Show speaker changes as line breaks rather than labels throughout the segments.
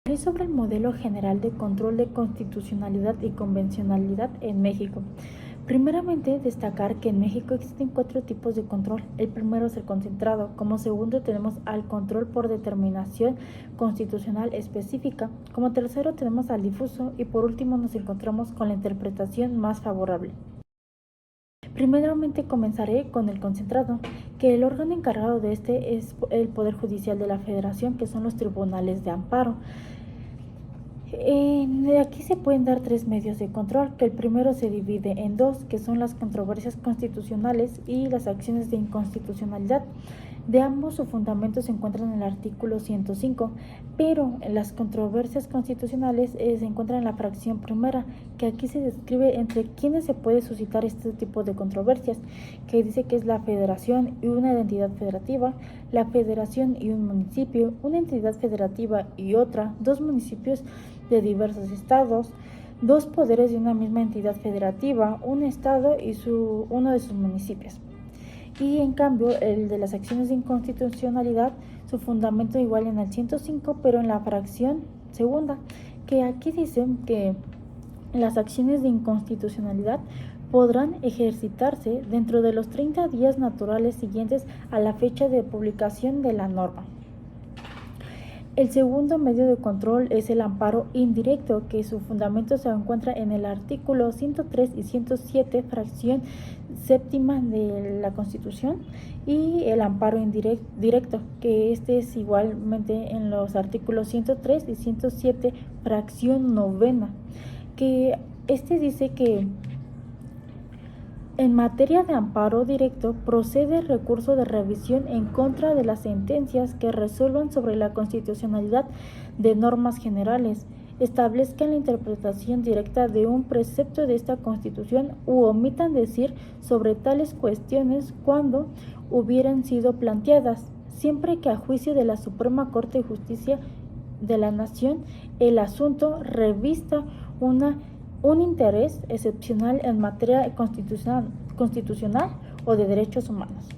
Es sobre el modelo general de control de constitucionalidad y convencionalidad en México. Primeramente, destacar que en México existen 4 tipos de control. El primero es el concentrado. Como segundo tenemos al control por determinación constitucional específica. Como tercero tenemos al difuso y por último nos encontramos con la interpretación más favorable. Primeramente comenzaré con el concentrado, que el órgano encargado de este es el Poder Judicial de la Federación, que son los tribunales de amparo. Aquí se pueden dar 3 medios de control, que el primero se divide en 2, que son las controversias constitucionales y las acciones de inconstitucionalidad. De ambos, su fundamento se encuentra en el artículo 105, pero en las controversias constitucionales se encuentra en la fracción primera, que aquí se describe entre quiénes se puede suscitar este tipo de controversias, que dice que es la federación y una entidad federativa, la federación y un municipio, una entidad federativa y otra, 2 municipios de diversos estados, 2 poderes de una misma entidad federativa, un estado y uno de sus municipios. Y en cambio, el de las acciones de inconstitucionalidad, su fundamento igual en el 105, pero en la fracción segunda, que aquí dicen que las acciones de inconstitucionalidad podrán ejercitarse dentro de los 30 días naturales siguientes a la fecha de publicación de la norma. El segundo medio de control es el amparo indirecto, que su fundamento se encuentra en el artículo 103 y 107, fracción séptima de la Constitución, y el amparo indirecto, que este es igualmente en los artículos 103 y 107, fracción novena, que este dice que en materia de amparo directo, procede el recurso de revisión en contra de las sentencias que resuelvan sobre la constitucionalidad de normas generales, establezcan la interpretación directa de un precepto de esta Constitución u omitan decir sobre tales cuestiones cuando hubieran sido planteadas, siempre que a juicio de la Suprema Corte de Justicia de la Nación el asunto revista un interés excepcional en materia constitucional o de derechos humanos.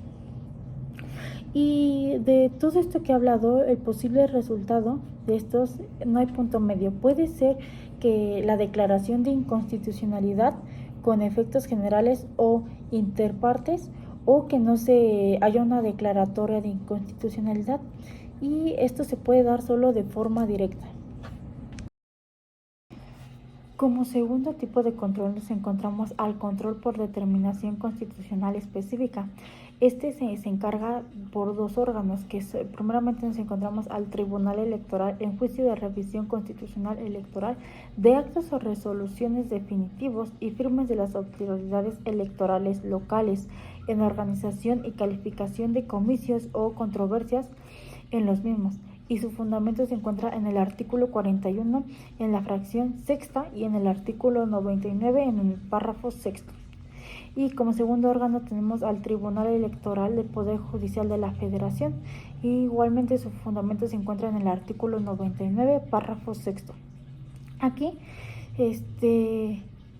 Y de todo esto que he hablado, el posible resultado de estos no hay punto medio. Puede ser que la declaración de inconstitucionalidad con efectos generales o interpartes, o que no se haya una declaratoria de inconstitucionalidad, y esto se puede dar solo de forma directa. Como segundo tipo de control nos encontramos al control por determinación constitucional específica. Este se encarga por 2 órganos, que primeramente nos encontramos al Tribunal Electoral en juicio de revisión constitucional electoral de actos o resoluciones definitivos y firmes de las autoridades electorales locales en organización y calificación de comicios o controversias en los mismos, y su fundamento se encuentra en el artículo 41, en la fracción sexta, y en el artículo 99, en el párrafo sexto. Y como segundo órgano tenemos al Tribunal Electoral del Poder Judicial de la Federación, y igualmente su fundamento se encuentra en el artículo 99, párrafo sexto. Aquí,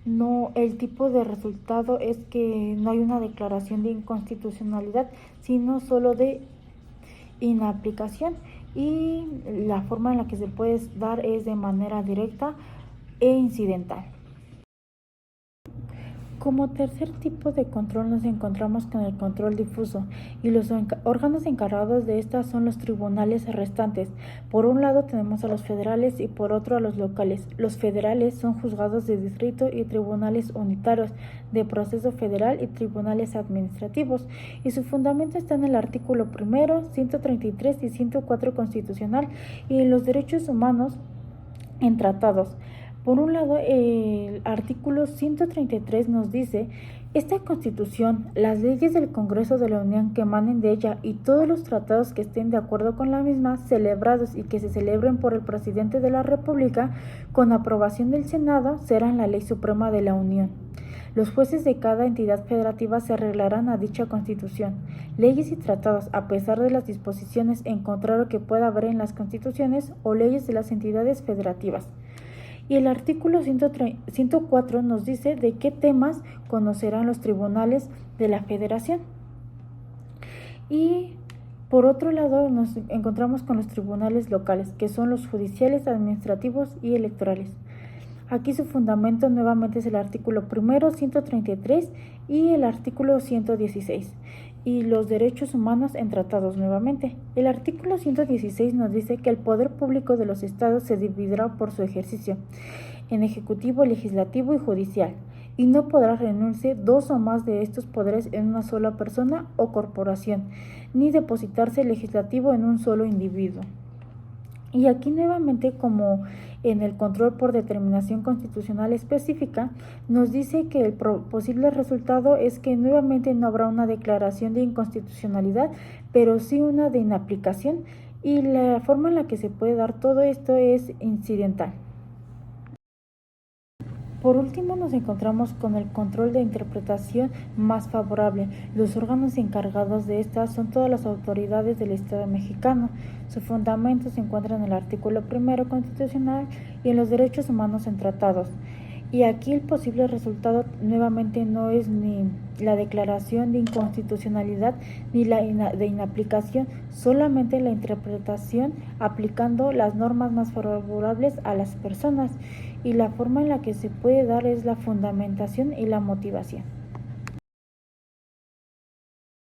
no, el tipo de resultado es que no hay una declaración de inconstitucionalidad, sino solo de inaplicación, y la forma en la que se puede dar es de manera directa e incidental. Como tercer tipo de control nos encontramos con el control difuso, y los órganos encargados de esta son los tribunales restantes. Por un lado tenemos a los federales y por otro a los locales. Los federales son juzgados de distrito y tribunales unitarios de proceso federal y tribunales administrativos, y su fundamento está en el artículo 1, 133 y 104 constitucional, y en los derechos humanos en tratados. Por un lado, el artículo 133 nos dice: esta Constitución, las leyes del Congreso de la Unión que emanen de ella y todos los tratados que estén de acuerdo con la misma, celebrados y que se celebren por el Presidente de la República, con aprobación del Senado, serán la ley suprema de la Unión. Los jueces de cada entidad federativa se arreglarán a dicha Constitución, leyes y tratados, a pesar de las disposiciones en contrario que pueda haber en las constituciones o leyes de las entidades federativas. Y el artículo 104 nos dice de qué temas conocerán los tribunales de la Federación. Y Por otro lado, nos encontramos con los tribunales locales, que son los judiciales, administrativos y electorales. Aquí su fundamento nuevamente es el artículo primero 133 y el artículo 116 y los derechos humanos en tratados nuevamente. El artículo 116 nos dice que el poder público de los estados se dividirá por su ejercicio en ejecutivo, legislativo y judicial, y no podrá reunirse dos o más de estos poderes en una sola persona o corporación, ni depositarse el legislativo en un solo individuo. Y aquí nuevamente, como en el control por determinación constitucional específica, nos dice que el posible resultado es que nuevamente no habrá una declaración de inconstitucionalidad, pero sí una de inaplicación, y la forma en la que se puede dar todo esto es incidental. Por último, nos encontramos con el control de interpretación más favorable. Los órganos encargados de esta son todas las autoridades del Estado mexicano. Su fundamento se encuentra en el artículo primero constitucional y en los derechos humanos en tratados. Y aquí el posible resultado nuevamente no es ni la declaración de inconstitucionalidad ni la de inaplicación, solamente la interpretación aplicando las normas más favorables a las personas, y la forma en la que se puede dar es la fundamentación y la motivación.